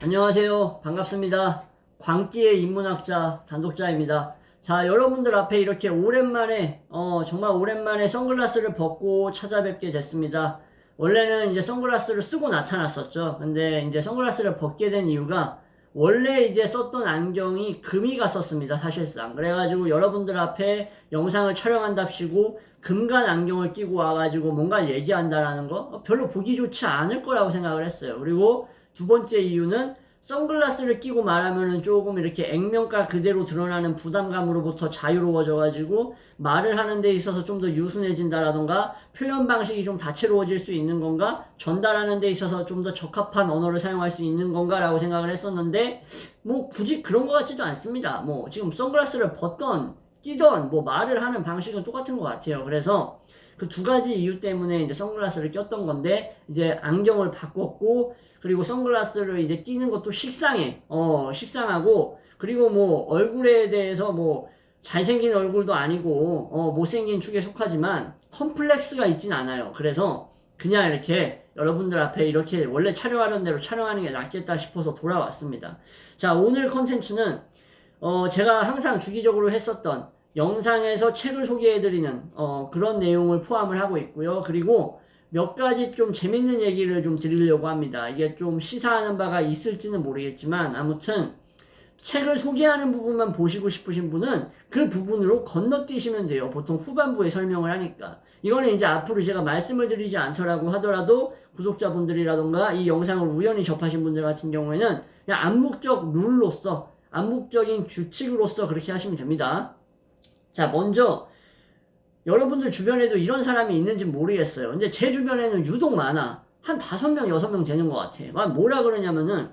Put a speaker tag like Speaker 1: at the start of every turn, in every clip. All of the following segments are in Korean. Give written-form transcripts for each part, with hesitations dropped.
Speaker 1: 안녕하세요. 반갑습니다. 광기의 인문학자 단독자입니다. 자, 여러분들 앞에 이렇게 오랜만에, 정말 오랜만에 선글라스를 벗고 찾아뵙게 됐습니다. 원래는 이제 선글라스를 쓰고 나타났었죠. 근데 이제 선글라스를 벗게 된 이유가 원래 이제 썼던 안경이 금이 갔었습니다. 사실상. 그래가지고 여러분들 앞에 영상을 촬영한답시고 금간 안경을 끼고 와가지고 뭔가 얘기한다라는 거 별로 보기 좋지 않을 거라고 생각을 했어요. 그리고 두 번째 이유는 선글라스를 끼고 말하면은 조금 이렇게 액면가 그대로 드러나는 부담감으로부터 자유로워져가지고 말을 하는 데 있어서 좀 더 유순해진다라던가 표현 방식이 좀 다채로워질 수 있는 건가, 전달하는 데 있어서 좀 더 적합한 언어를 사용할 수 있는 건가라고 생각을 했었는데 뭐 굳이 그런 것 같지도 않습니다. 뭐 지금 선글라스를 벗던 끼던 뭐 말을 하는 방식은 똑같은 것 같아요. 그래서 그 두 가지 이유 때문에 이제 선글라스를 꼈던 건데 이제 안경을 바꿨고 그리고 선글라스를 이제 끼는 것도 식상해. 식상하고 그리고 뭐 얼굴에 대해서 뭐 잘생긴 얼굴도 아니고 못생긴 축에 속하지만 컴플렉스가 있진 않아요. 그래서 그냥 이렇게 여러분들 앞에 이렇게 원래 촬영하던 대로 촬영하는 게 낫겠다 싶어서 돌아왔습니다. 자, 오늘 컨텐츠는 제가 항상 주기적으로 했었던 영상에서 책을 소개해드리는 그런 내용을 포함을 하고 있고요. 그리고 몇 가지 좀 재밌는 얘기를 좀 드리려고 합니다. 이게 좀 시사하는 바가 있을지는 모르겠지만 아무튼 책을 소개하는 부분만 보시고 싶으신 분은 그 부분으로 건너뛰시면 돼요. 보통 후반부에 설명을 하니까. 이거는 이제 앞으로 제가 말씀을 드리지 않더라고 하더라도 구독자분들이라던가 이 영상을 우연히 접하신 분들 같은 경우에는 그냥 암묵적 룰로서 암묵적인 규칙으로서 그렇게 하시면 됩니다. 자, 먼저 여러분들 주변에도 이런 사람이 있는지 모르겠어요. 근데 제 주변에는 유독 많아. 한 5명, 6명 되는 것 같아. 뭐라 그러냐면은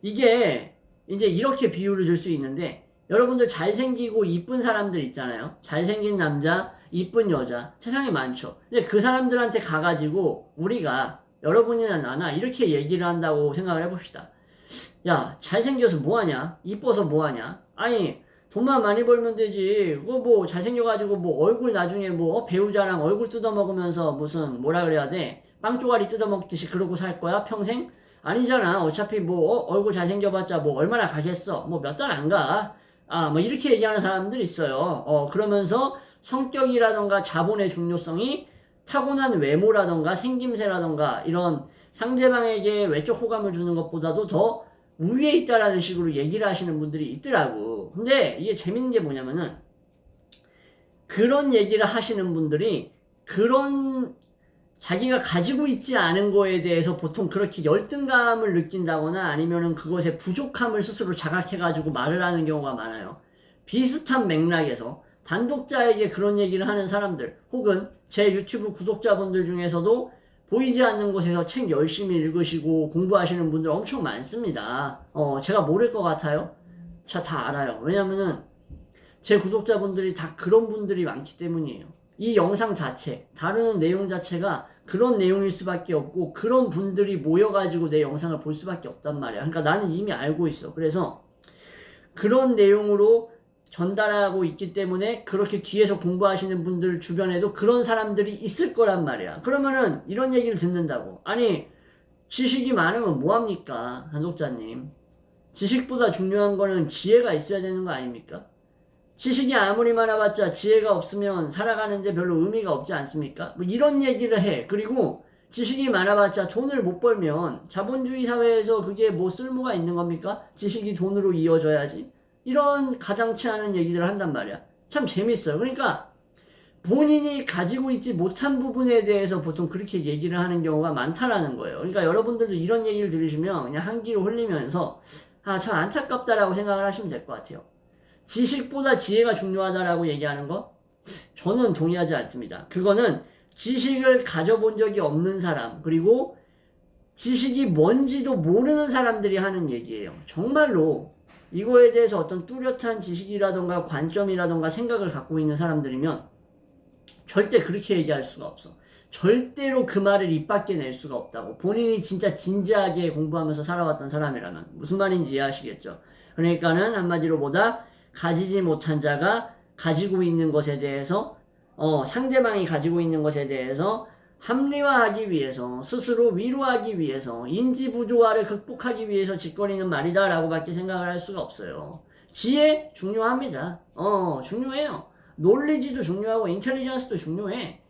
Speaker 1: 이게 이제 이렇게 비유를 줄 수 있는데 여러분들 잘생기고 이쁜 사람들 있잖아요. 잘생긴 남자, 이쁜 여자 세상에 많죠. 근데 그 사람들한테 가가지고 우리가 여러분이나 나나 이렇게 얘기를 한다고 생각을 해봅시다. 야, 잘생겨서 뭐하냐? 이뻐서 뭐하냐? 아니 돈만 많이 벌면 되지. 그거 뭐 잘생겨가지고 뭐 얼굴 나중에 뭐 배우자랑 얼굴 뜯어먹으면서 무슨 뭐라 그래야 돼? 빵 쪼가리 뜯어먹듯이 그러고 살 거야? 평생? 아니잖아. 어차피 뭐 얼굴 잘생겨봤자 뭐 얼마나 가겠어? 뭐 몇 달 안 가. 아, 뭐 이렇게 얘기하는 사람들이 있어요. 그러면서 성격이라던가 자본의 중요성이 타고난 외모라던가 생김새라던가 이런 상대방에게 외적 호감을 주는 것보다도 더 우위에 있다라는 식으로 얘기를 하시는 분들이 있더라고. 근데 이게 재밌는 게 뭐냐면은 그런 얘기를 하시는 분들이 그런 자기가 가지고 있지 않은 거에 대해서 보통 그렇게 열등감을 느낀다거나 아니면은 그것의 부족함을 스스로 자각해가지고 말을 하는 경우가 많아요. 비슷한 맥락에서 단독자에게 그런 얘기를 하는 사람들 혹은 제 유튜브 구독자분들 중에서도 보이지 않는 곳에서 책 열심히 읽으시고 공부하시는 분들 엄청 많습니다. 제가 모를 것 같아요? 자, 다 알아요. 왜냐면은 제 구독자분들이 다 그런 분들이 많기 때문이에요. 이 영상 자체, 다루는 내용 자체가 그런 내용일 수밖에 없고 그런 분들이 모여가지고 내 영상을 볼 수밖에 없단 말이야. 그러니까 나는 이미 알고 있어. 그래서 그런 내용으로 전달하고 있기 때문에 그렇게 뒤에서 공부하시는 분들 주변에도 그런 사람들이 있을 거란 말이야. 그러면은 이런 얘기를 듣는다고. 아니, 지식이 많으면 뭐합니까? 단독자님. 지식보다 중요한 거는 지혜가 있어야 되는 거 아닙니까? 지식이 아무리 많아봤자 지혜가 없으면 살아가는데 별로 의미가 없지 않습니까? 뭐 이런 얘기를 해. 그리고 지식이 많아봤자 돈을 못 벌면 자본주의 사회에서 그게 뭐 쓸모가 있는 겁니까? 지식이 돈으로 이어져야지. 이런 가장치 않은 얘기들을 한단 말이야. 참 재밌어요. 그러니까 본인이 가지고 있지 못한 부분에 대해서 보통 그렇게 얘기를 하는 경우가 많다라는 거예요. 그러니까 여러분들도 이런 얘기를 들으시면 그냥 한기로 흘리면서 참 안타깝다라고 생각을 하시면 될 것 같아요. 지식보다 지혜가 중요하다라고 얘기하는 거? 저는 동의하지 않습니다. 그거는 지식을 가져본 적이 없는 사람, 그리고 지식이 뭔지도 모르는 사람들이 하는 얘기예요. 정말로 이거에 대해서 어떤 뚜렷한 지식이라던가 관점이라던가 생각을 갖고 있는 사람들이면 절대 그렇게 얘기할 수가 없어. 절대로 그 말을 입 밖에 낼 수가 없다고. 본인이 진짜 진지하게 공부하면서 살아왔던 사람이라면. 무슨 말인지 이해하시겠죠? 그러니까는 한마디로 보다 가지지 못한 자가 가지고 있는 것에 대해서 상대방이 가지고 있는 것에 대해서 합리화하기 위해서, 스스로 위로하기 위해서, 인지 부조화를 극복하기 위해서 짓거리는 말이다라고 밖에 생각을 할 수가 없어요. 지혜 중요합니다. 중요해요. 논리지도 중요하고 인텔리전스도 중요해.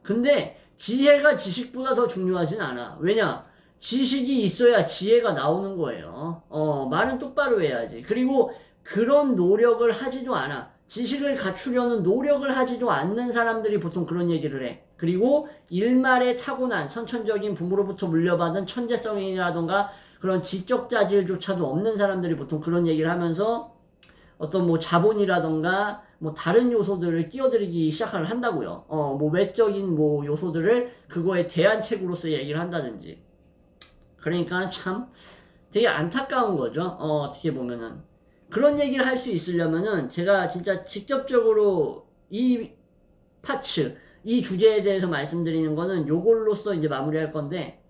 Speaker 1: 근데 지혜가 지식보다 더 중요하진 않아. 왜냐? 지식이 있어야 지혜가 나오는 거예요. 말은 똑바로 해야지. 그리고 그런 노력을 하지도 않아. 지식을 갖추려는 노력을 하지도 않는 사람들이 보통 그런 얘기를 해. 그리고 일말에 타고난 선천적인 부모로부터 물려받은 천재성이라던가 그런 지적 자질조차도 없는 사람들이 보통 그런 얘기를 하면서 어떤 뭐 자본이라던가 뭐 다른 요소들을 끼어들이기 시작을 한다고요. 뭐 외적인 뭐 요소들을 그거에 대안책으로서 얘기를 한다든지. 그러니까 참 되게 안타까운 거죠. 어떻게 보면은. 그런 얘기를 할 수 있으려면은 제가 진짜 직접적으로 이 파츠, 이 주제에 대해서 말씀드리는 거는 요걸로써 이제 마무리할 건데,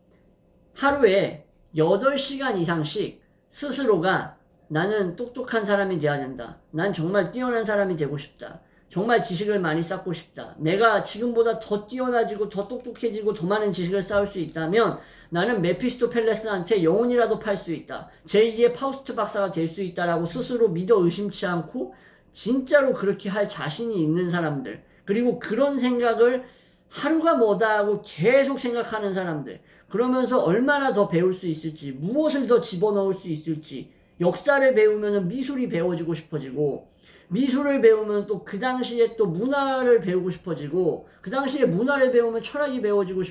Speaker 1: 하루에 8시간 이상씩 스스로가 나는 똑똑한 사람이 되어야 된다. 난 정말 뛰어난 사람이 되고 싶다. 정말 지식을 많이 쌓고 싶다. 내가 지금보다 더 뛰어나지고 더 똑똑해지고 더 많은 지식을 쌓을 수 있다면 나는 메피스토펠레스한테 영혼이라도 팔 수 있다. 제2의 파우스트 박사가 될 수 있다라고 스스로 믿어 의심치 않고 진짜로 그렇게 할 자신이 있는 사람들, 그리고 그런 생각을 하루가 뭐다 하고 계속 생각하는 사람들, 그러면서 얼마나 더 배울 수 있을지, 무엇을 더 집어넣을 수 있을지, 역사를 배우면 미술이 배워지고 싶어지고, 미술을 배우면 또 그 당시에 또 문화를 배우고 싶어지고, 그 당시에 문화를 배우면 철학을 배우고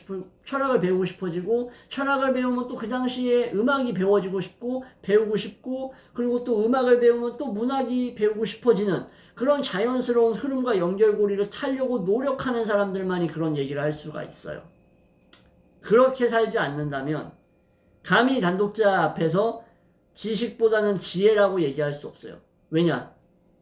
Speaker 1: 싶어지고, 철학을 배우면 또 그 당시에 음악이 배워지고 싶고, 배우고 싶고, 그리고 또 음악을 배우면 또 문학이 배우고 싶어지는 그런 자연스러운 흐름과 연결고리를 타려고 노력하는 사람들만이 그런 얘기를 할 수가 있어요. 그렇게 살지 않는다면 감히 단독자 앞에서 지식보다는 지혜라고 얘기할 수 없어요. 왜냐?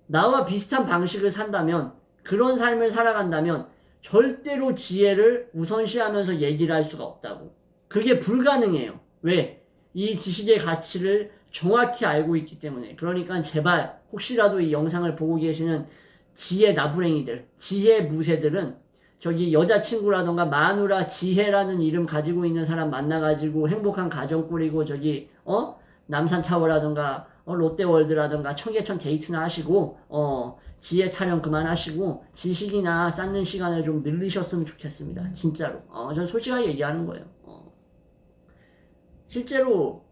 Speaker 1: 나와 비슷한 방식을 산다면, 그런 삶을 살아간다면 절대로 지혜를 우선시하면서 얘기를 할 수가 없다고. 그게 불가능해요. 왜? 이 지식의 가치를 정확히 알고 있기 때문에. 그러니까 제발 혹시라도 이 영상을 보고 계시는 지혜 나부랭이들, 지혜 무새들은 저기 여자친구라던가 마누라 지혜라는 이름 가지고 있는 사람 만나가지고 행복한 가정 꾸리고 저기 남산타워라던가 롯데월드라던가 청계천 데이트나 하시고 지혜 타령 그만하시고 지식이나 쌓는 시간을 좀 늘리셨으면 좋겠습니다. 진짜로. 저는 솔직하게 얘기하는 거예요. 실제로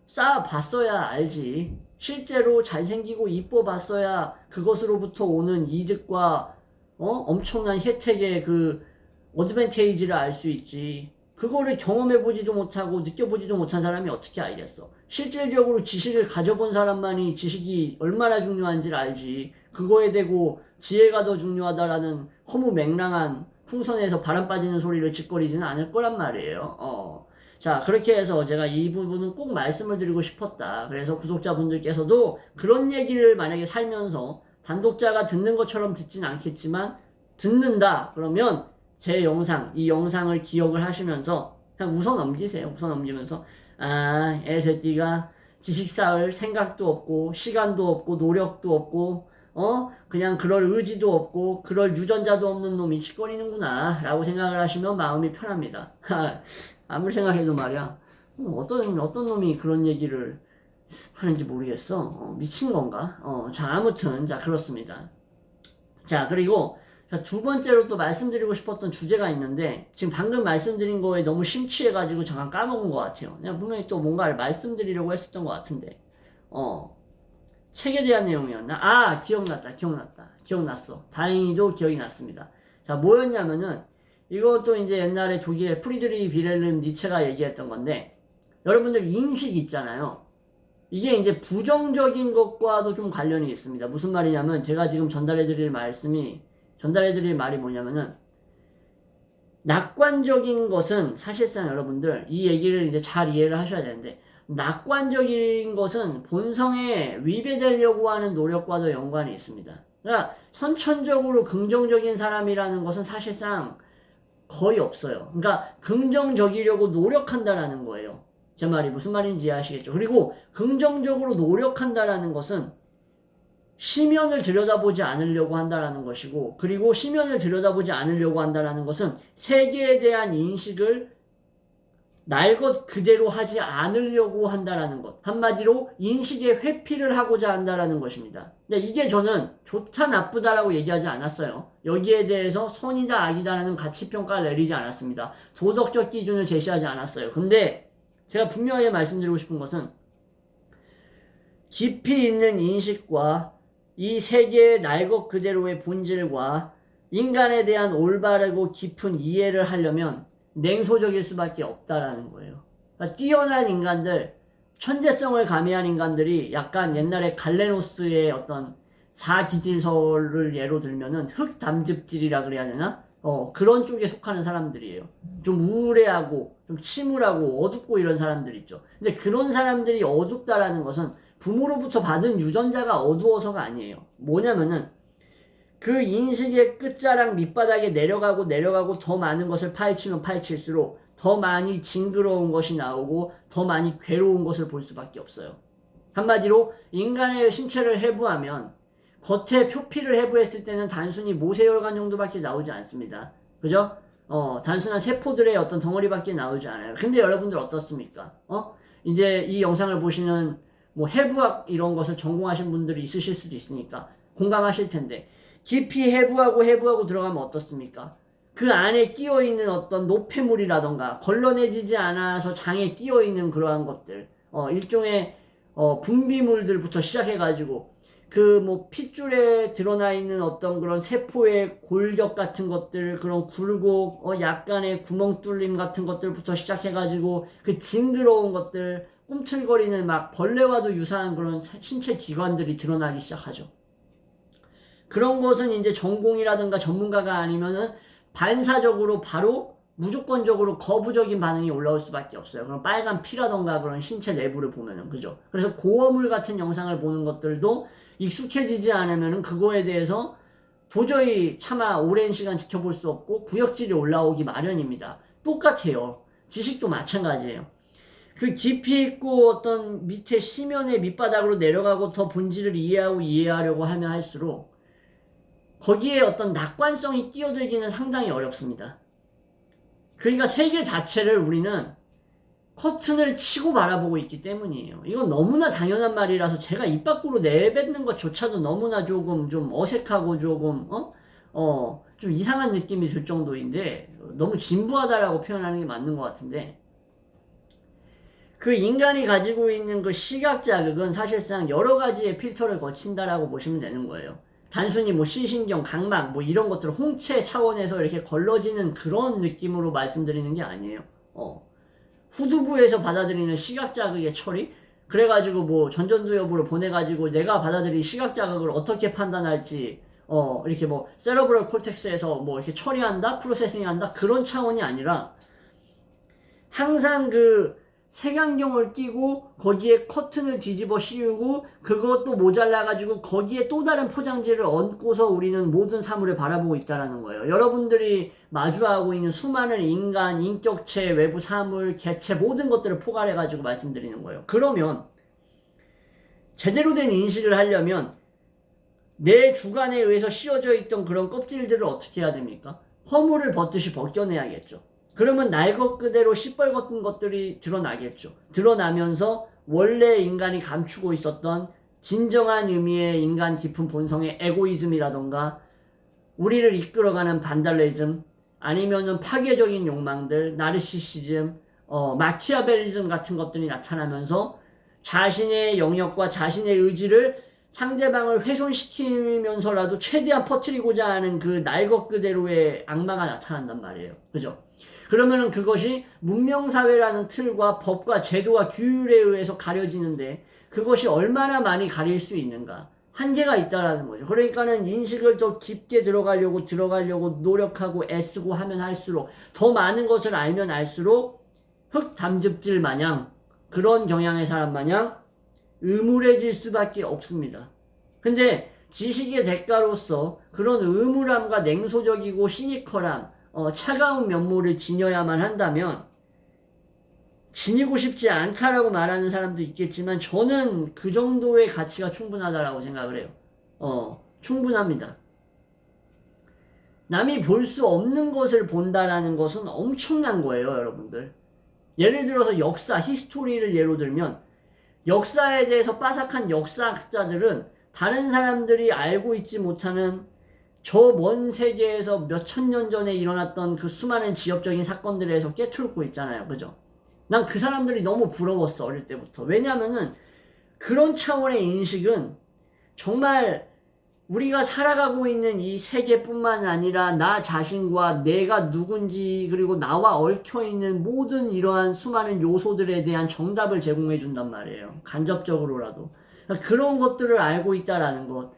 Speaker 1: 쌓아봤어야 알지. 실제로 잘생기고 이뻐 봤어야 그것으로부터 오는 이득과 엄청난 혜택의 그 어드밴테이지를 알 수 있지. 그거를 경험해보지도 못하고 느껴보지도 못한 사람이 어떻게 알겠어. 실질적으로 지식을 가져본 사람만이 지식이 얼마나 중요한지를 알지. 그거에 대고 지혜가 더 중요하다라는 허무맹랑한 풍선에서 바람 빠지는 소리를 짓거리지는 않을 거란 말이에요. 자, 그렇게 해서 제가 이 부분은 꼭 말씀을 드리고 싶었다. 그래서 구독자분들께서도 그런 얘기를 만약에 살면서 단독자가 듣는 것처럼 듣진 않겠지만 듣는다 그러면 제 영상, 이 영상을 기억을 하시면서 그냥 웃어 넘기세요. 웃어 넘기면서 애새끼가 지식 쌓을 생각도 없고 시간도 없고 노력도 없고 그냥 그럴 의지도 없고 그럴 유전자도 없는 놈이 짓거리는구나 라고 생각을 하시면 마음이 편합니다. 아무리 생각해도 말이야, 어떤 놈이 그런 얘기를 하는지 모르겠어. 미친 건가? 자, 아무튼, 자, 그렇습니다. 자, 그리고, 자, 두 번째로 또 말씀드리고 싶었던 주제가 있는데, 지금 방금 말씀드린 거에 너무 심취해가지고 잠깐 까먹은 것 같아요. 그냥 분명히 또 뭔가를 말씀드리려고 했었던 것 같은데, 책에 대한 내용이었나? 기억났어. 다행히도 기억이 났습니다. 자, 뭐였냐면은, 이것도 이제 옛날에 독일의 프리드리히 빌헬름 니체가 얘기했던 건데, 여러분들 인식 있잖아요. 이게 이제 부정적인 것과도 좀 관련이 있습니다. 무슨 말이냐면, 제가 지금 전달해드릴 말이 뭐냐면은, 낙관적인 것은 사실상 여러분들, 이 얘기를 이제 잘 이해를 하셔야 되는데, 낙관적인 것은 본성에 위배되려고 하는 노력과도 연관이 있습니다. 그러니까, 선천적으로 긍정적인 사람이라는 것은 사실상 거의 없어요. 그러니까, 긍정적이려고 노력한다라는 거예요. 제 말이 무슨 말인지 이해하시겠죠? 그리고 긍정적으로 노력한다라는 것은 시면을 들여다보지 않으려고 한다라는 것이고, 그리고 시면을 들여다보지 않으려고 한다라는 것은 세계에 대한 인식을 날 것 그대로 하지 않으려고 한다라는 것. 한마디로 인식의 회피를 하고자 한다라는 것입니다. 근데 이게 저는 좋다 나쁘다라고 얘기하지 않았어요. 여기에 대해서 선이다 악이다라는 가치평가를 내리지 않았습니다. 도덕적 기준을 제시하지 않았어요. 근데 제가 분명하게 말씀드리고 싶은 것은 깊이 있는 인식과 이 세계의 날 것 그대로의 본질과 인간에 대한 올바르고 깊은 이해를 하려면 냉소적일 수밖에 없다라는 거예요. 그러니까 뛰어난 인간들, 천재성을 가미한 인간들이 약간 옛날에 갈레노스의 어떤 사기질서를 예로 들면은 흑담즙질이라 그래야 되나? 그런 쪽에 속하는 사람들이에요. 좀 우울해하고, 좀 침울하고, 어둡고 이런 사람들 있죠. 근데 그런 사람들이 어둡다라는 것은 부모로부터 받은 유전자가 어두워서가 아니에요. 뭐냐면은 그 인식의 끝자락 밑바닥에 내려가고 더 많은 것을 파헤치면 파헤칠수록 더 많이 징그러운 것이 나오고 더 많이 괴로운 것을 볼 수밖에 없어요. 한마디로 인간의 신체를 해부하면 겉에 표피를 해부했을 때는 단순히 모세혈관 정도밖에 나오지 않습니다. 그죠? 단순한 세포들의 어떤 덩어리밖에 나오지 않아요. 근데 여러분들 어떻습니까? 이제 이 영상을 보시는 뭐 해부학 이런 것을 전공하신 분들이 있으실 수도 있으니까 공감하실 텐데 깊이 해부하고 들어가면 어떻습니까? 그 안에 끼어있는 어떤 노폐물이라던가 걸러내지지 않아서 장에 끼어있는 그러한 것들 일종의 분비물들부터 시작해가지고 그 뭐 핏줄에 드러나 있는 어떤 그런 세포의 골격 같은 것들 그런 굴곡 약간의 구멍 뚫림 같은 것들부터 시작해가지고 그 징그러운 것들 꿈틀거리는 막 벌레와도 유사한 그런 신체 기관들이 드러나기 시작하죠. 그런 것은 이제 전공이라든가 전문가가 아니면은 반사적으로 바로 무조건적으로 거부적인 반응이 올라올 수밖에 없어요. 그럼 빨간 피라던가 그런 신체 내부를 보면은 그죠. 그래서 고어물 같은 영상을 보는 것들도 익숙해지지 않으면은 그거에 대해서 도저히 차마 오랜 시간 지켜볼 수 없고 구역질이 올라오기 마련입니다. 똑같아요. 지식도 마찬가지예요. 그 깊이 있고 어떤 밑에 시면의 밑바닥으로 내려가고 더 본질을 이해하려고 하면 할수록 거기에 어떤 낙관성이 끼어들기는 상당히 어렵습니다. 그러니까 세계 자체를 우리는 커튼을 치고 바라보고 있기 때문이에요. 이건 너무나 당연한 말이라서 제가 입 밖으로 내뱉는 것조차도 너무나 조금 좀 어색하고 조금 좀 이상한 느낌이 들 정도인데 너무 진부하다라고 표현하는 게 맞는 것 같은데 그 인간이 가지고 있는 그 시각 자극은 사실상 여러 가지의 필터를 거친다라고 보시면 되는 거예요. 단순히 뭐 시신경, 각막 뭐 이런 것들 홍채 차원에서 이렇게 걸러지는 그런 느낌으로 말씀드리는 게 아니에요. 후두부에서 받아들이는 시각 자극의 처리? 그래가지고 뭐 전전두엽으로 보내가지고 내가 받아들인 시각 자극을 어떻게 판단할지 이렇게 뭐 세러브럴 콜텍스에서 뭐 이렇게 처리한다, 프로세싱한다 그런 차원이 아니라 항상 그 색안경을 끼고 거기에 커튼을 뒤집어 씌우고 그것도 모자라가지고 거기에 또 다른 포장지를 얹고서 우리는 모든 사물을 바라보고 있다는 거예요. 여러분들이 마주하고 있는 수많은 인간, 인격체, 외부 사물, 개체 모든 것들을 포괄해가지고 말씀드리는 거예요. 그러면 제대로 된 인식을 하려면 내 주관에 의해서 씌워져 있던 그런 껍질들을 어떻게 해야 됩니까? 허물을 벗듯이 벗겨내야겠죠. 그러면 날 것 그대로 시뻘겋은 것들이 드러나겠죠. 드러나면서 원래 인간이 감추고 있었던 진정한 의미의 인간 깊은 본성의 에고이즘이라던가 우리를 이끌어가는 반달레즘 아니면은 파괴적인 욕망들, 나르시시즘, 마키아벨리즘 같은 것들이 나타나면서 자신의 영역과 자신의 의지를 상대방을 훼손시키면서라도 최대한 퍼뜨리고자 하는 그 날 것 그대로의 악마가 나타난단 말이에요. 그죠? 그러면은 그것이 문명사회라는 틀과 법과 제도와 규율에 의해서 가려지는데 그것이 얼마나 많이 가릴 수 있는가? 한계가 있다라는 거죠. 그러니까는 인식을 더 깊게 들어가려고 노력하고 애쓰고 하면 할수록 더 많은 것을 알면 알수록 흑담즙질 마냥 그런 경향의 사람 마냥 음울해질 수밖에 없습니다. 근데 지식의 대가로서 그런 음울함과 냉소적이고 시니컬함 차가운 면모를 지녀야만 한다면 지니고 싶지 않다라고 말하는 사람도 있겠지만 저는 그 정도의 가치가 충분하다라고 생각을 해요. 충분합니다. 남이 볼 수 없는 것을 본다라는 것은 엄청난 거예요, 여러분들. 예를 들어서 역사, 히스토리를 예로 들면 역사에 대해서 빠삭한 역사학자들은 다른 사람들이 알고 있지 못하는 저 먼 세계에서 몇천 년 전에 일어났던 그 수많은 지역적인 사건들에서 깨뚫고 있잖아요. 그죠? 난 그 사람들이 너무 부러웠어, 어릴 때부터. 왜냐면은 그런 차원의 인식은 정말 우리가 살아가고 있는 이 세계뿐만 아니라 나 자신과 내가 누군지 그리고 나와 얽혀있는 모든 이러한 수많은 요소들에 대한 정답을 제공해 준단 말이에요. 간접적으로라도. 그러니까 그런 것들을 알고 있다라는 것.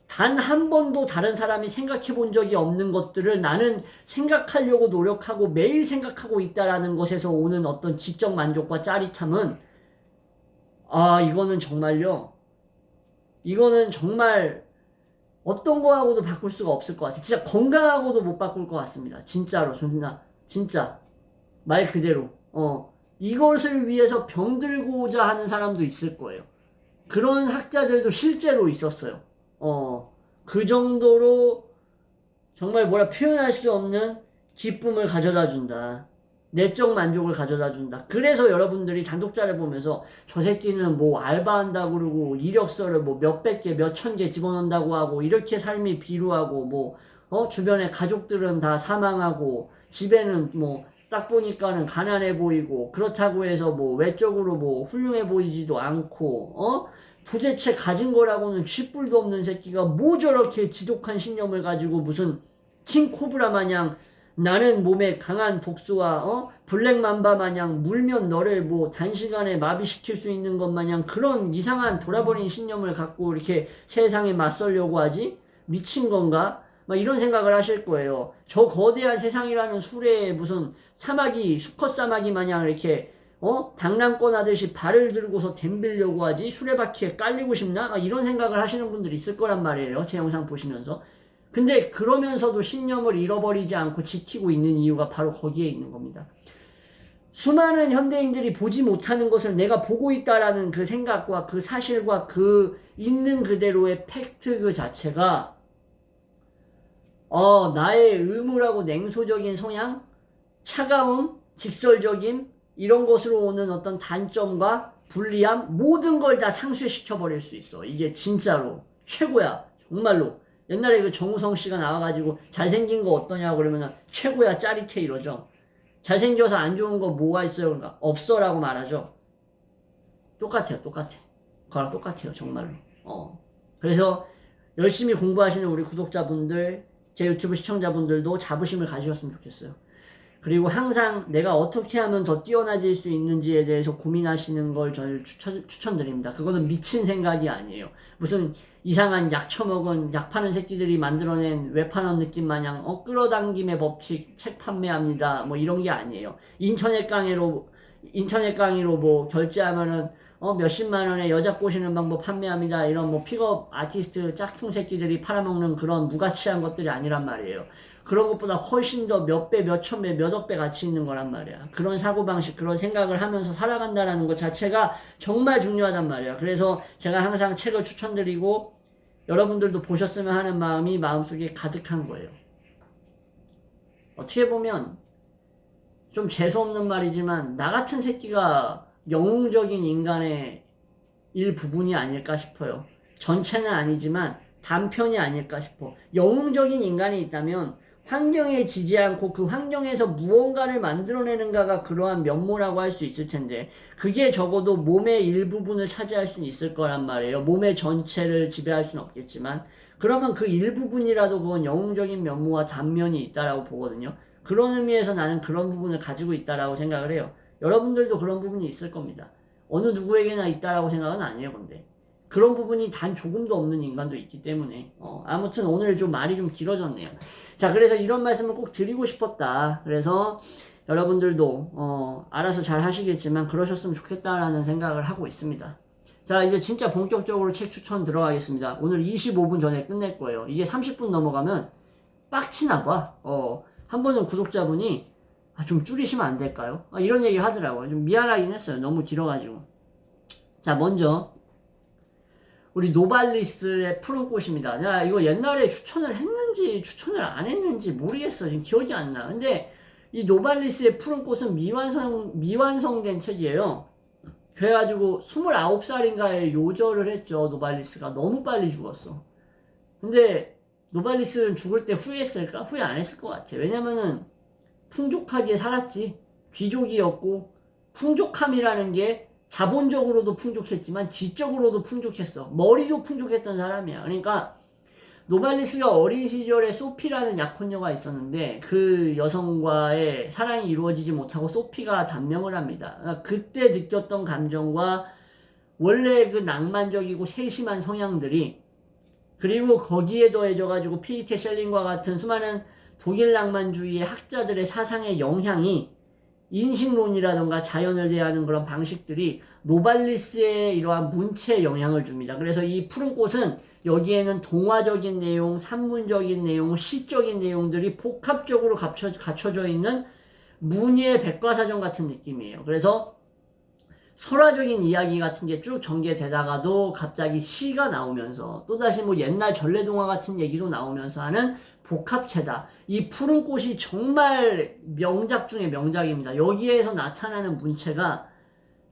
Speaker 1: 단 한 번도 다른 사람이 생각해 본 적이 없는 것들을 나는 생각하려고 노력하고 매일 생각하고 있다라는 것에서 오는 어떤 지적 만족과 짜릿함은 이거는 정말 어떤 거하고도 바꿀 수가 없을 것 같아요. 진짜 건강하고도 못 바꿀 것 같습니다. 진짜로, 진짜. 말 그대로. 이것을 위해서 병들고자 하는 사람도 있을 거예요. 그런 학자들도 실제로 있었어요. 그 정도로 정말 표현할 수 없는 기쁨을 가져다 준다. 내적 만족을 가져다 준다. 그래서 여러분들이 단독자를 보면서 저 새끼는 알바한다고 그러고 이력서를 몇백 개, 몇천 개 집어넣는다고 하고 이렇게 삶이 비루하고 주변에 가족들은 다 사망하고 집에는 딱 보니까는 가난해 보이고 그렇다고 해서 외적으로 훌륭해 보이지도 않고 도대체 가진 거라고는 쥐뿔도 없는 새끼가 저렇게 지독한 신념을 가지고 무슨 킹코브라 마냥 나는 몸에 강한 독소와 블랙맘바 마냥 물면 너를 단시간에 마비시킬 수 있는 것 마냥 그런 이상한 돌아버린 신념을 갖고 이렇게 세상에 맞서려고 하지? 미친 건가? 이런 생각을 하실 거예요. 저 거대한 세상이라는 수레에 무슨 수컷 사마귀 마냥 이렇게 당랑권 하듯이 발을 들고서 댐빌려고 하지? 수레바퀴에 깔리고 싶나? 이런 생각을 하시는 분들이 있을 거란 말이에요. 제 영상 보시면서. 근데 그러면서도 신념을 잃어버리지 않고 지키고 있는 이유가 바로 거기에 있는 겁니다. 수많은 현대인들이 보지 못하는 것을 내가 보고 있다라는 그 생각과 그 사실과 그 있는 그대로의 팩트 그 자체가 나의 의무라고 냉소적인 성향, 차가움, 직설적임 이런 것으로 오는 어떤 단점과 불리함 모든 걸 다 상쇄시켜 버릴 수 있어. 이게 진짜로 최고야. 정말로. 옛날에 그 정우성 씨가 나와가지고 잘생긴 거 어떠냐고 그러면 최고야 짜릿해 이러죠. 잘생겨서 안 좋은 거 뭐가 있어요? 그러니까 없어라고 말하죠. 똑같아요. 그거랑 똑같아요. 정말로. 그래서 열심히 공부하시는 우리 구독자분들, 제 유튜브 시청자분들도 자부심을 가지셨으면 좋겠어요. 그리고 항상 내가 어떻게 하면 더 뛰어나질 수 있는지에 대해서 고민하시는 걸 저는 추천드립니다. 그거는 미친 생각이 아니에요. 무슨 이상한 약 처먹은 약 파는 새끼들이 만들어낸 외판원 느낌 마냥 끌어당김의 법칙 책 판매합니다. 이런 게 아니에요. 인터넷 강의로 결제하면은 몇십만 원에 여자 꼬시는 방법 판매합니다. 이런 픽업 아티스트 짝퉁 새끼들이 팔아먹는 그런 무가치한 것들이 아니란 말이에요. 그런 것보다 훨씬 더 몇 배, 몇천 배, 몇억 배 가치 있는 거란 말이야. 그런 사고방식, 그런 생각을 하면서 살아간다는 것 자체가 정말 중요하단 말이야. 그래서 제가 항상 책을 추천드리고 여러분들도 보셨으면 하는 마음이 마음속에 가득한 거예요. 어떻게 보면 좀 재수없는 말이지만 나 같은 새끼가 영웅적인 인간의 일부분이 아닐까 싶어요. 전체는 아니지만 단편이 아닐까 싶어. 영웅적인 인간이 있다면 환경에 지지 않고 그 환경에서 무언가를 만들어내는가가 그러한 면모라고 할 수 있을 텐데 그게 적어도 몸의 일부분을 차지할 수는 있을 거란 말이에요. 몸의 전체를 지배할 수는 없겠지만 그러면 그 일부분이라도 그건 영웅적인 면모와 단면이 있다라고 보거든요. 그런 의미에서 나는 그런 부분을 가지고 있다라고 생각을 해요. 여러분들도 그런 부분이 있을 겁니다. 어느 누구에게나 있다라고 생각은 아니에요. 근데 그런 부분이 단 조금도 없는 인간도 있기 때문에 아무튼 오늘 좀 말이 좀 길어졌네요. 자, 그래서 이런 말씀을 꼭 드리고 싶었다. 그래서 여러분들도 알아서 잘 하시겠지만 그러셨으면 좋겠다라는 생각을 하고 있습니다. 자, 이제 진짜 본격적으로 책 추천 들어가겠습니다. 오늘 25분 전에 끝낼 거예요. 이게 30분 넘어가면 빡치나 봐. 한 번은 구독자분이 좀 줄이시면 안 될까요? 이런 얘기 하더라고요. 좀 미안하긴 했어요. 너무 길어가지고. 자, 먼저 우리 노발리스의 푸른 꽃입니다. 야, 이거 옛날에 추천을 했는지 추천을 안 했는지 모르겠어. 지금 기억이 안 나. 근데 이 노발리스의 푸른 꽃은 미완성된 책이에요. 그래가지고 29살인가에 요절을 했죠. 노발리스가 너무 빨리 죽었어. 근데 노발리스는 죽을 때 후회했을까? 후회 안 했을 것 같아. 왜냐면은 풍족하게 살았지. 귀족이었고 풍족함이라는 게 자본적으로도 풍족했지만 지적으로도 풍족했어. 머리도 풍족했던 사람이야. 그러니까 노발리스가 어린 시절에 소피라는 약혼녀가 있었는데 그 여성과의 사랑이 이루어지지 못하고 소피가 단명을 합니다. 그러니까 그때 느꼈던 감정과 원래 그 낭만적이고 세심한 성향들이, 그리고 거기에 더해져가지고 피리테 셸링과 같은 수많은 독일 낭만주의의 학자들의 사상의 영향이, 인식론이라던가 자연을 대하는 그런 방식들이 노발리스의 이러한 문체에 영향을 줍니다. 그래서 이 푸른 꽃은 여기에는 동화적인 내용, 산문적인 내용, 시적인 내용들이 복합적으로 갖춰져 있는 문예의 백과사전 같은 느낌이에요. 그래서 설화적인 이야기 같은 게 쭉 전개되다가도 갑자기 시가 나오면서 또다시 뭐 옛날 전래동화 같은 얘기도 나오면서 하는 복합체다. 이 푸른 꽃이 정말 명작 중에 명작입니다. 여기에서 나타나는 문체가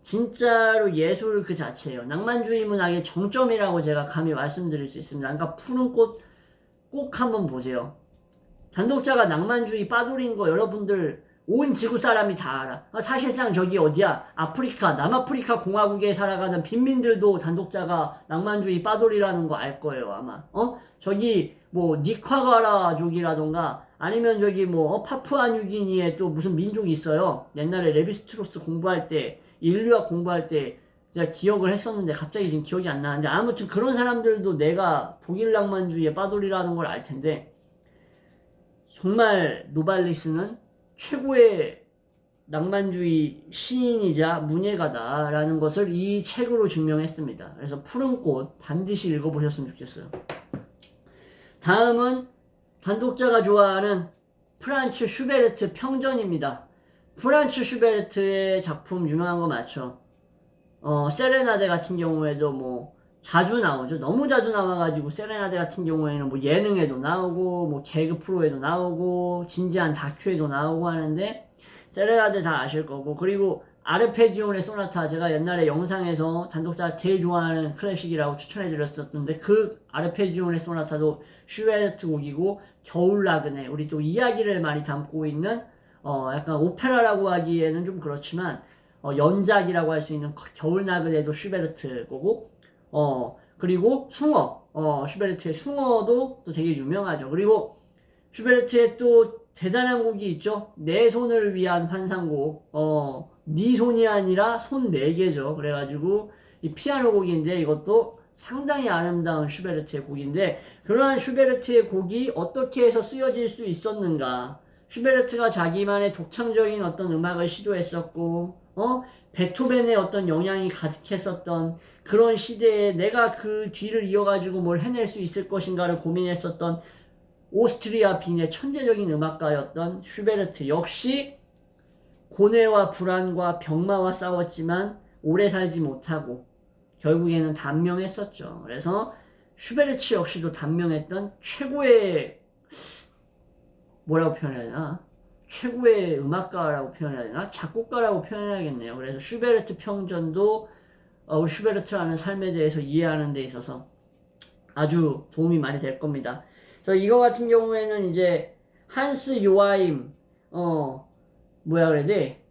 Speaker 1: 진짜로 예술 그 자체예요. 낭만주의 문학의 정점이라고 제가 감히 말씀드릴 수 있습니다. 그러니까 푸른 꽃 꼭 한번 보세요. 단독자가 낭만주의 빠돌인 거 여러분들 온 지구 사람이 다 알아. 사실상 저기 어디야? 아프리카, 남아프리카 공화국에 살아가는 빈민들도 단독자가 낭만주의 빠돌이라는 거 알 거예요, 아마. 저기 뭐 니카가라족이라던가 아니면 저기 뭐 파푸아뉴기니에 또 무슨 민족이 있어요. 옛날에 레비스트로스 공부할 때, 인류학 공부할 때 제가 기억을 했었는데 갑자기 지금 기억이 안 나는데, 아무튼 그런 사람들도 내가 독일 낭만주의의 빠돌이라는 걸 알 텐데, 정말 노발리스는 최고의 낭만주의 시인이자 문예가다라는 것을 이 책으로 증명했습니다. 그래서 푸른 꽃 반드시 읽어보셨으면 좋겠어요. 다음은 단독자가 좋아하는 프란츠 슈베르트 평전입니다. 프란츠 슈베르트의 작품 유명한 거 맞죠? 세레나데 같은 경우에도 뭐 자주 나오죠. 너무 자주 나와가지고 세레나데 같은 경우에는 뭐 예능에도 나오고 뭐 개그 프로에도 나오고 진지한 다큐에도 나오고 하는데, 세레나데 다 아실 거고, 그리고 아르페지오네 소나타, 제가 옛날에 영상에서 단독자가 제일 좋아하는 클래식이라고 추천해드렸었는데 그 아르페지오네 소나타도 슈베르트 곡이고, 겨울 나그네, 우리 또 이야기를 많이 담고 있는 약간 오페라라고 하기에는 좀 그렇지만 연작이라고 할 수 있는 겨울 나그네도 슈베르트 거고, 그리고 숭어, 슈베르트의 숭어도 또 되게 유명하죠. 그리고 슈베르트의 또 대단한 곡이 있죠. 내 손을 위한 환상곡, 네 손이 아니라 손 네 개죠. 그래가지고 이 피아노 곡인데 이것도 상당히 아름다운 슈베르트의 곡인데, 그러한 슈베르트의 곡이 어떻게 해서 쓰여질 수 있었는가? 슈베르트가 자기만의 독창적인 어떤 음악을 시도했었고, 베토벤의 어떤 영향이 가득했었던 그런 시대에 내가 그 뒤를 이어가지고 뭘 해낼 수 있을 것인가를 고민했었던 오스트리아 빈의 천재적인 음악가였던 슈베르트 역시 고뇌와 불안과 병마와 싸웠지만 오래 살지 못하고 결국에는 단명했었죠. 그래서 슈베르트 역시도 단명했던 최고의, 뭐라고 표현해야 되나? 최고의 음악가라고 표현해야 되나? 작곡가라고 표현해야겠네요. 그래서 슈베르트 평전도 우리 슈베르트라는 삶에 대해서 이해하는 데 있어서 아주 도움이 많이 될 겁니다. 그래서 이거 같은 경우에는 이제 한스 요아임, 뭐야 그래야 돼?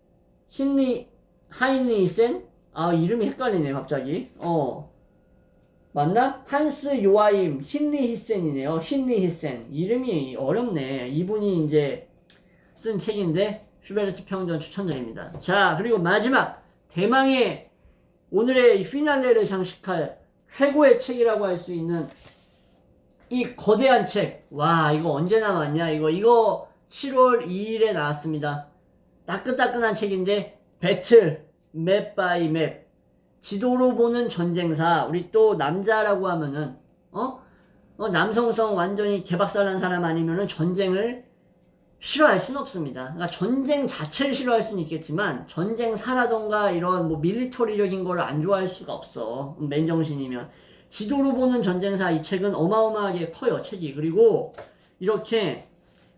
Speaker 1: 하인리히센? 이름이 헷갈리네 갑자기. 맞나? 한스 요아임 힌리히센이네요. 힌리히센. 이름이 어렵네. 이분이 이제 쓴 책인데 슈베르트 평전 추천드립니다. 자, 그리고 마지막 대망의 오늘의 이 피날레를 장식할 최고의 책이라고 할 수 있는 이 거대한 책. 와, 이거 언제 나왔냐? 이거 7월 2일에 나왔습니다. 따끈따끈한 책인데, 배틀 맵 바이 맵, 지도로 보는 전쟁사. 우리 또 남자라고 하면은 남성성 완전히 개박살난 사람 아니면은 전쟁을 싫어할 수는 없습니다. 그러니까 전쟁 자체를 싫어할 수는 있겠지만 전쟁사라던가 이런 뭐 밀리터리적인 걸 안 좋아할 수가 없어. 맨정신이면. 지도로 보는 전쟁사 이 책은 어마어마하게 커요, 책이. 그리고 이렇게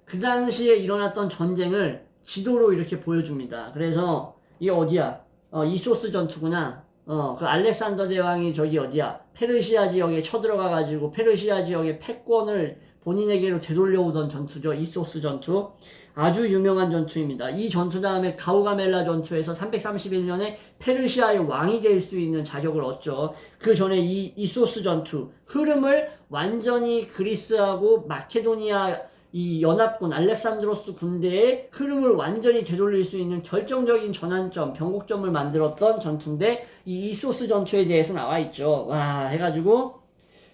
Speaker 1: 그 당시에 일어났던 전쟁을 지도로 이렇게 보여줍니다. 그래서 이게 어디야? 이소스 전투구나. 그 알렉산더 대왕이 저기 어디야? 페르시아 지역에 쳐들어가가지고 페르시아 지역의 패권을 본인에게로 되돌려오던 전투죠. 이소스 전투. 아주 유명한 전투입니다. 이 전투 다음에 가우가멜라 전투에서 331년에 페르시아의 왕이 될 수 있는 자격을 얻죠. 그 전에 이 이소스 전투 흐름을 완전히 그리스하고 마케도니아 이 연합군 알렉산드로스 군대의 흐름을 완전히 되돌릴 수 있는 결정적인 전환점, 변곡점을 만들었던 전투인데 이 이소스 전투에 대해서 나와 있죠. 와 해가지고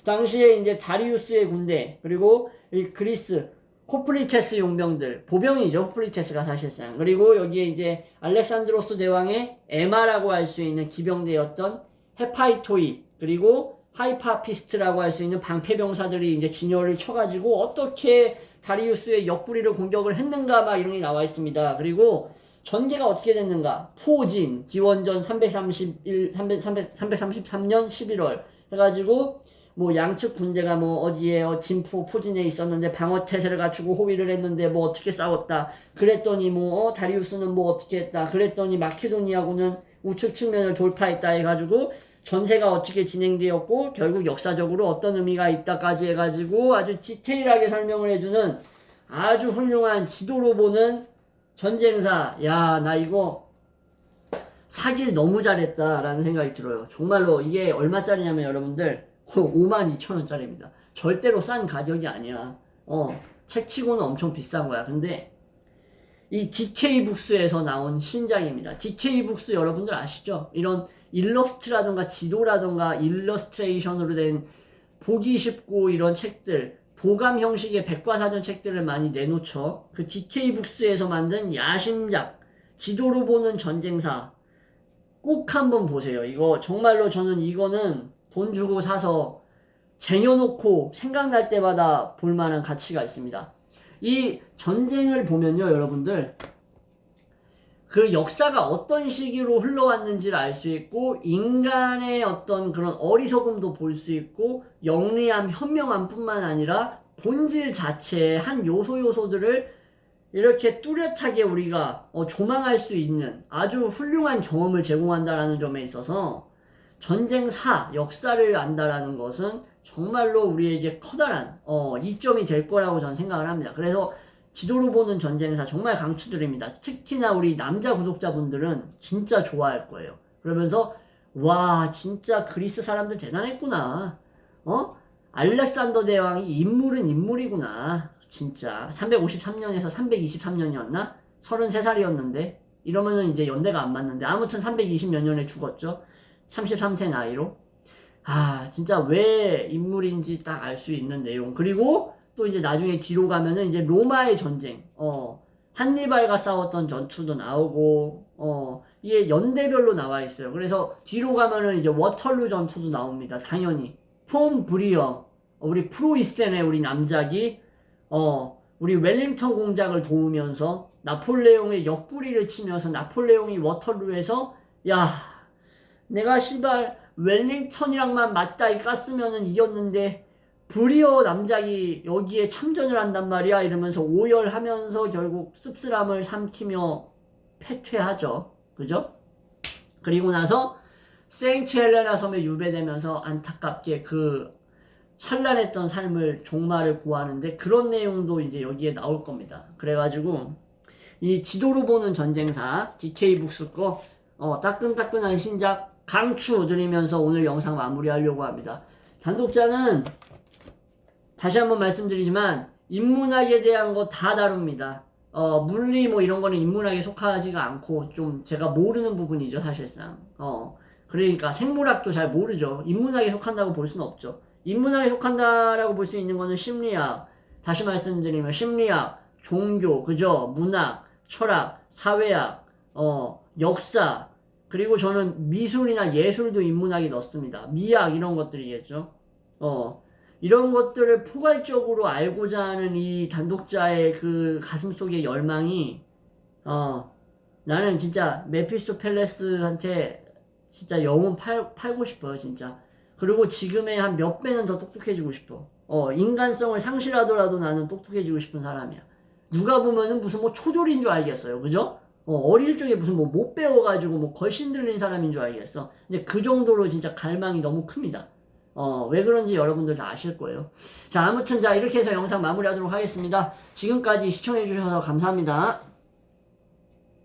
Speaker 1: 당시에 이제 다리우스의 군대 그리고 이 그리스 코플리체스 용병들 보병이죠. 코플리체스가 사실상 그리고 여기에 이제 알렉산드로스 대왕의 에마라고 할 수 있는 기병대였던 헤파이토이 그리고 하이파피스트라고 할 수 있는 방패병사들이 이제 진열을 쳐가지고 어떻게 다리우스의 옆구리를 공격을 했는가 막 이런 게 나와 있습니다. 그리고 전개가 어떻게 됐는가? 포진 기원전 333년 11월 해가지고 뭐 양측 군대가 뭐 어디에 진포 포진에 있었는데 방어 태세를 갖추고 호위를 했는데 뭐 어떻게 싸웠다. 그랬더니 뭐 다리우스는 뭐 어떻게 했다. 그랬더니 마케도니아군은 우측 측면을 돌파했다 해가지고 전세가 어떻게 진행되었고 결국 역사적으로 어떤 의미가 있다까지 해가지고 아주 디테일하게 설명을 해주는 아주 훌륭한 지도로 보는 전쟁사. 야, 나 이거 사길 너무 잘했다라는 생각이 들어요. 정말로 이게 얼마짜리냐면 여러분들 52,000원짜리입니다. 절대로 싼 가격이 아니야. 책치고는 엄청 비싼 거야. 근데 이 DK북스에서 나온 신작입니다. DK북스 여러분들 아시죠? 이런 일러스트라던가 지도라던가 일러스트레이션으로 된 보기 쉽고 이런 책들 도감 형식의 백과사전 책들을 많이 내놓죠. 그 DK북스에서 만든 야심작 지도로 보는 전쟁사 꼭 한번 보세요. 이거 정말로 저는 이거는 돈 주고 사서 쟁여놓고 생각날 때마다 볼만한 가치가 있습니다. 이 전쟁을 보면요 여러분들 그 역사가 어떤 시기로 흘러왔는지를 알 수 있고 인간의 어떤 그런 어리석음도 볼 수 있고 영리함, 현명함 뿐만 아니라 본질 자체의 한 요소들을 이렇게 뚜렷하게 우리가 조망할 수 있는 아주 훌륭한 경험을 제공한다라는 점에 있어서 전쟁사, 역사를 안다라는 것은 정말로 우리에게 커다란 이점이 될 거라고 저는 생각을 합니다. 그래서 지도로 보는 전쟁사 정말 강추드립니다. 특히나 우리 남자 구독자분들은 진짜 좋아할 거예요. 그러면서 와 진짜 그리스 사람들 대단했구나. 알렉산더 대왕이 인물은 인물이구나. 진짜 353년에서 323년이었나? 33살이었는데 이러면은 이제 연대가 안 맞는데 아무튼 320몇 년에 죽었죠. 33세 나이로. 진짜 왜 인물인지 딱 알 수 있는 내용. 그리고 또 이제 나중에 뒤로 가면은 이제 로마의 전쟁, 한니발과 싸웠던 전투도 나오고, 이게 연대별로 나와 있어요. 그래서 뒤로 가면은 이제 워털루 전투도 나옵니다. 당연히. 폼 브리어, 우리 프로이센의 우리 남작이, 우리 웰링턴 공작을 도우면서 나폴레옹의 옆구리를 치면서 나폴레옹이 워털루에서, 야, 내가 시발 웰링턴이랑만 맞다이 깠으면은 이겼는데, 브리어 남작이 여기에 참전을 한단 말이야 이러면서 오열하면서 결국 씁쓸함을 삼키며 패퇴하죠. 그죠? 그리고 나서 세인트 헬레나 섬에 유배되면서 안타깝게 그 찬란했던 삶을 종말을 고하는데 그런 내용도 이제 여기에 나올 겁니다. 그래가지고 이 지도로 보는 전쟁사 DK북스 거 따끈따끈한 신작 강추드리면서 오늘 영상 마무리하려고 합니다. 단독자는 다시 한번 말씀드리지만 인문학에 대한 거 다 다룹니다. 물리 뭐 이런 거는 인문학에 속하지가 않고 좀 제가 모르는 부분이죠 사실상. 그러니까 생물학도 잘 모르죠. 인문학에 속한다고 볼 수는 없죠. 인문학에 속한다라고 볼 수 있는 거는 심리학, 다시 말씀드리면 심리학, 종교, 그죠? 문학, 철학, 사회학, 역사, 그리고 저는 미술이나 예술도 인문학에 넣습니다. 미학 이런 것들이겠죠. 이런 것들을 포괄적으로 알고자 하는 이 단독자의 그 가슴속의 열망이 나는 진짜 메피스토펠레스한테 진짜 영혼 팔고 싶어요 진짜. 그리고 지금의 한 몇 배는 더 똑똑해지고 싶어. 인간성을 상실하더라도 나는 똑똑해지고 싶은 사람이야. 누가 보면은 무슨 뭐 초졸인 줄 알겠어요. 그죠? 어릴 적에 무슨 뭐 못 배워가지고 뭐 걸신 들린 사람인 줄 알겠어. 근데 그 정도로 진짜 갈망이 너무 큽니다. 왜 그런지 여러분들 다 아실 거예요. 자, 아무튼 자, 이렇게 해서 영상 마무리하도록 하겠습니다. 지금까지 시청해주셔서 감사합니다.